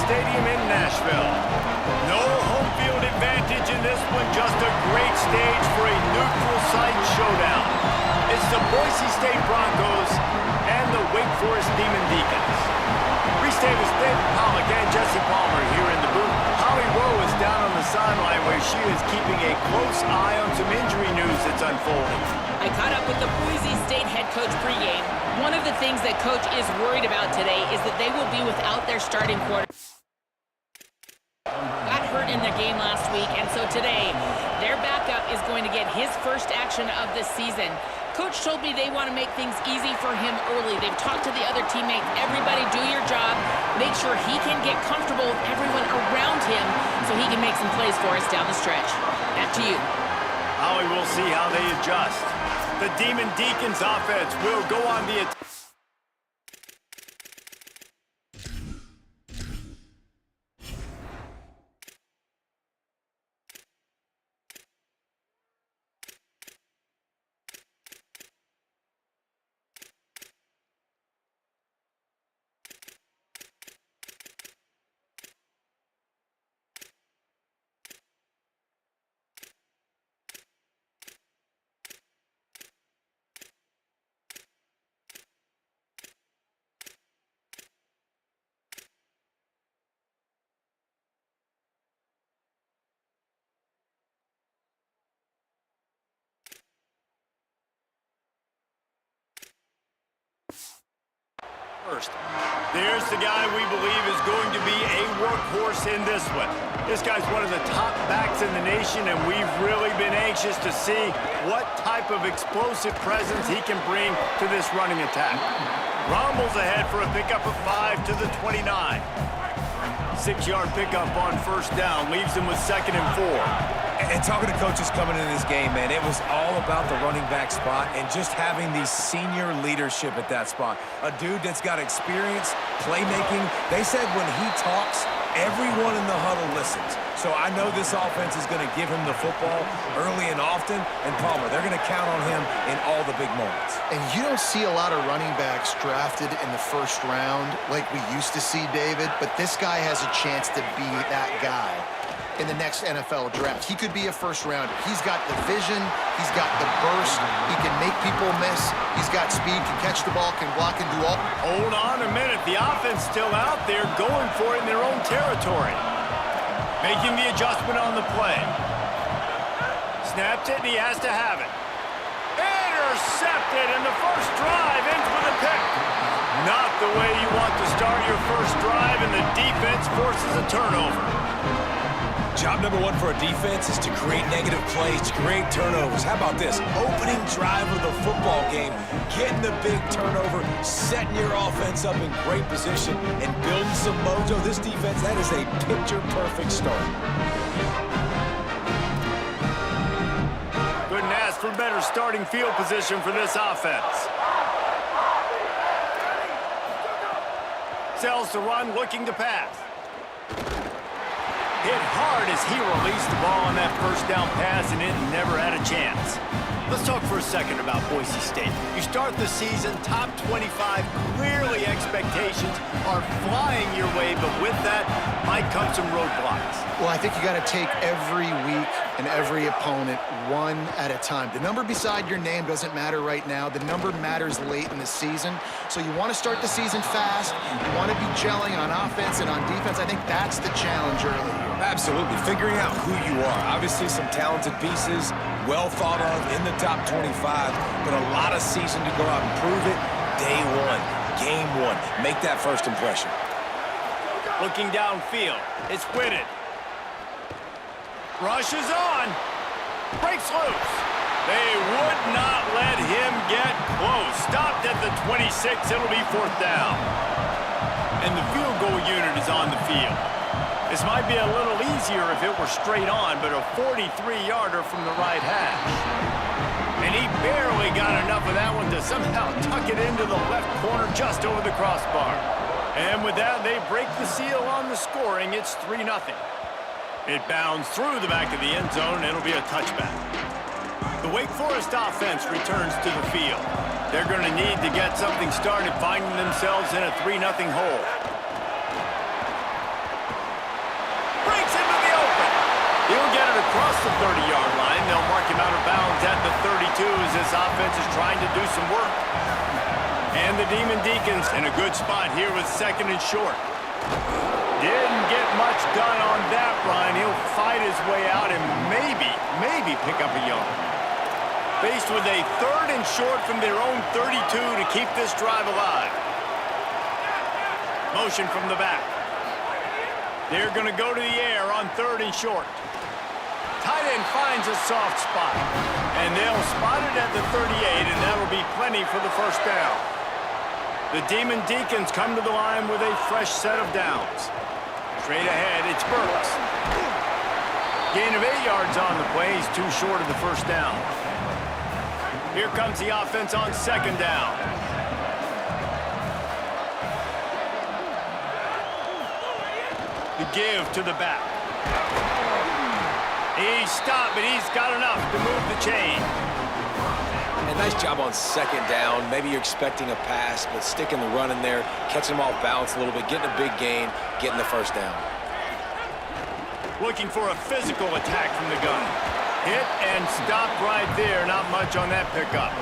Stadium in Nashville. No home field advantage in this one, just a great stage for a neutral site showdown. It's the Boise State Broncos and the Wake Forest Demon Deacons. Reese Davis, David Pollock, and Jesse Palmer here in the booth. Holly Rowe is down on the sideline where she is keeping a close eye on some injury news that's unfolding. I caught up with the Boise State head coach pregame. One of the things that coach is worried about today is that they will be without their starting quarterback. Got hurt in their game last week, and so today their backup is going to get his first action of the season. Coach told me they want to make things easy for him early. They've talked to the other teammates. Everybody do your job. Make sure he can get comfortable with everyone around him so he can make some plays for us down the stretch. Back to you. Howie, we'll see how they adjust. The Demon Deacons offense will go on the attack. First. There's the guy we believe is going to be a workhorse in this one. This guy's one of the top backs in the nation, and we've really been anxious to see what type of explosive presence he can bring to this running attack. Rumbles ahead for a pickup of 5 to the 29. 6-yard pickup on first down leaves him with 2nd and 4. And talking to coaches coming into this game, man, it was all about the running back spot and just having the senior leadership at that spot. A dude that's got experience, playmaking. They said when he talks, everyone in the huddle listens. So I know this offense is going to give him the football early and often. And Palmer, they're going to count on him in all the big moments. And you don't see a lot of running backs drafted in the first round like we used to see, David. But this guy has a chance to be that guy in the next NFL draft. He could be a first rounder. He's got the vision. He's got the burst. He can make people miss. He's got speed, can catch the ball, can block, and do all. Hold on a minute. The offense still out there going for it in their own territory. Making the adjustment on the play. Snaps it, and he has to have it. Intercepted, and the first drive ends with a pick. Not the way you want to start your first drive, and the defense forces a turnover. Job number one for a defense is to create negative plays, to create turnovers. How about this? Opening drive of the football game, getting the big turnover, setting your offense up in great position, and building some mojo. This defense, that is a picture-perfect start. Couldn't ask for better starting field position for this offense. Sells to run, looking to pass. Hit hard as he released the ball on that first down pass, and it never had a chance. Let's talk for a second about Boise State. You start the season top 25. Clearly expectations are flying your way, but with that might come some roadblocks. Well, I think you got to take every week and every opponent one at a time. The number beside your name doesn't matter right now. The number matters late in the season. So you want to start the season fast. You want to be gelling on offense and on defense. I think that's the challenge early. Absolutely. Figuring out who you are. Obviously some talented pieces, well thought of in the top 25, but a lot of season to go out and prove it. Day one, game one. Make that first impression. Looking downfield. It's Whitted. Rushes on. Breaks loose. They would not let him get close. Stopped at the 26. It'll be 4th down. And the field goal unit is on the field. This might be a little easier if it were straight on, but a 43-yarder from the right hash. And he barely got enough of that one to somehow tuck it into the left corner just over the crossbar. And with that, they break the seal on the scoring. It's 3-0. It bounds through the back of the end zone, and it'll be a touchback. The Wake Forest offense returns to the field. They're going to need to get something started, finding themselves in a 3-0 hole. He'll get it across the 30-yard line. They'll mark him out of bounds at the 32 as this offense is trying to do some work. And the Demon Deacons in a good spot here with 2nd and short. Didn't get much done on that run. He'll fight his way out and maybe pick up a yard. Faced with a 3rd and short from their own 32 to keep this drive alive. Motion from the back. They're going to go to the air on 3rd and short. Tight end finds a soft spot. And they'll spot it at the 38, and that'll be plenty for the first down. The Demon Deacons come to the line with a fresh set of downs. Straight ahead, it's Burks. Gain of 8 yards on the play. He's too short of the first down. Here comes the offense on 2nd down. The give to the back. He's stopped, but he's got enough to move the chain. And nice job on 2nd down. Maybe you're expecting a pass, but sticking the run in there, catching them off balance a little bit, getting a big gain, getting the first down. Looking for a physical attack from the gun. Hit and stop right there. Not much on that pickup.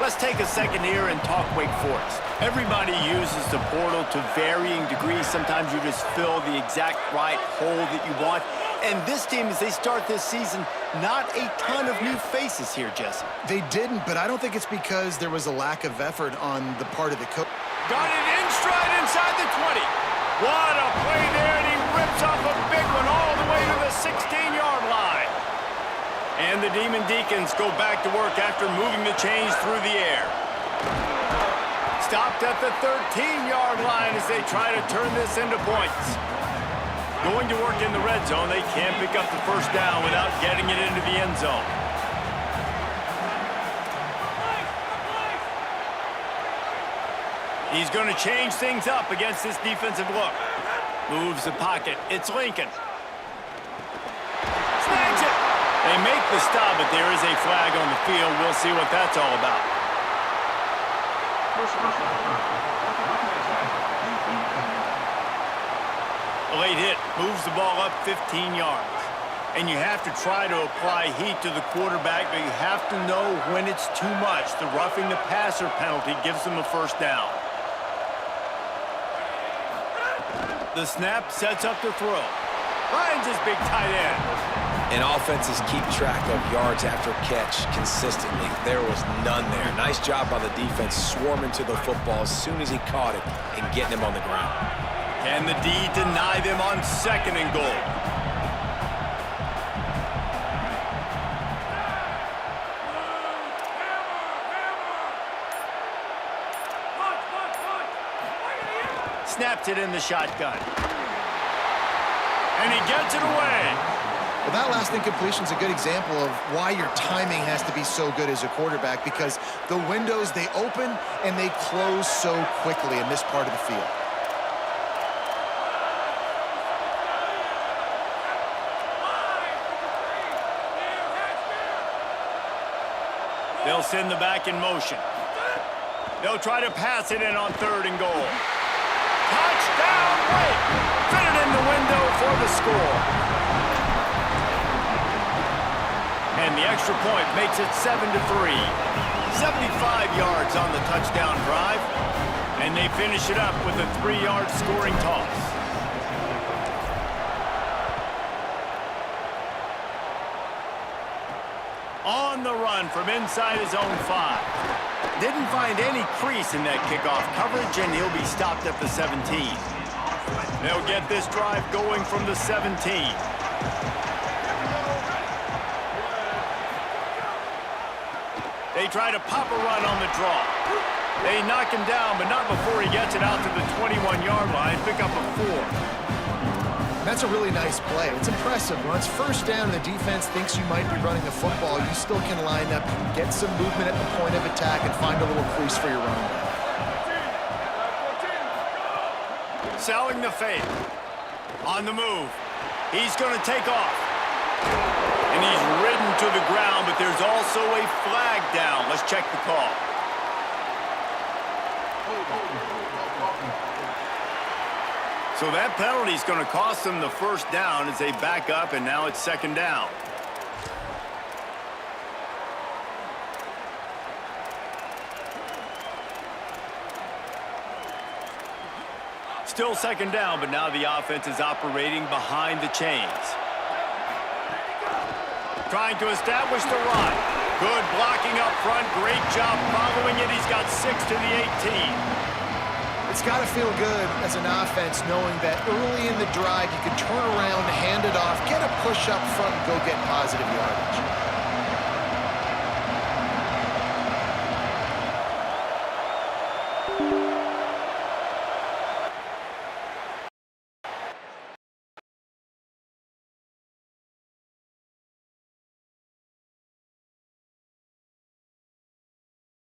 Let's take a second here and talk Wake Forest. Everybody uses the portal to varying degrees. Sometimes you just fill the exact right hole that you want. And this team, as they start this season, not a ton of new faces here, Jesse. They didn't, but I don't think it's because there was a lack of effort on the part of the coach. Got it in stride inside the 20. What a play there, and he rips off a big one all the way to the 16-yard line. And the Demon Deacons go back to work after moving the chains through the air. Stopped at the 13-yard line as they try to turn this into points. Going to work in the red zone, they can't pick up the first down without getting it into the end zone. He's going to change things up against this defensive look. Moves the pocket. It's Lincoln. Snags it. They make the stop, but there is a flag on the field. We'll see what that's all about. A late hit moves the ball up 15 yards. And you have to try to apply heat to the quarterback, but you have to know when it's too much. The roughing the passer penalty gives them a first down. The snap sets up the throw. Finds his big tight end. And offenses keep track of yards after catch consistently. There was none there. Nice job by the defense swarming to the football as soon as he caught it and getting him on the ground. Can the D deny them on 2nd and goal? Snaps it in the shotgun. And he gets it away. Well, that last incompletion is a good example of why your timing has to be so good as a quarterback, because the windows, they open and they close so quickly in this part of the field. They'll send the back in motion. They'll try to pass it in on 3rd and goal. Touchdown, Wake! Fit it in the window for the score. And the extra point makes it 7-3. 75 yards on the touchdown drive. And they finish it up with a 3-yard scoring toss. On the run from inside his own 5. Didn't find any crease in that kickoff coverage, and he'll be stopped at the 17. They'll get this drive going from the 17. They try to pop a run on the draw. They knock him down, but not before he gets it out to the 21-yard line. Pick up a 4. That's a really nice play. It's impressive. When it's first down and the defense thinks you might be running the football, you still can line up, get some movement at the point of attack, and find a little crease for your running back. Selling the fake. On the move. He's going to take off. And he's ridden to the ground, but there's also a flag down. Let's check the call. So that penalty is going to cost them the first down as they back up, and now it's second down. Still second down, but now the offense is operating behind the chains. Trying to establish the run. Good blocking up front. Great job following it. He's got 6 to the 18. It's got to feel good as an offense knowing that early in the drive you can turn around, hand it off, get a push up front, and go get positive yardage.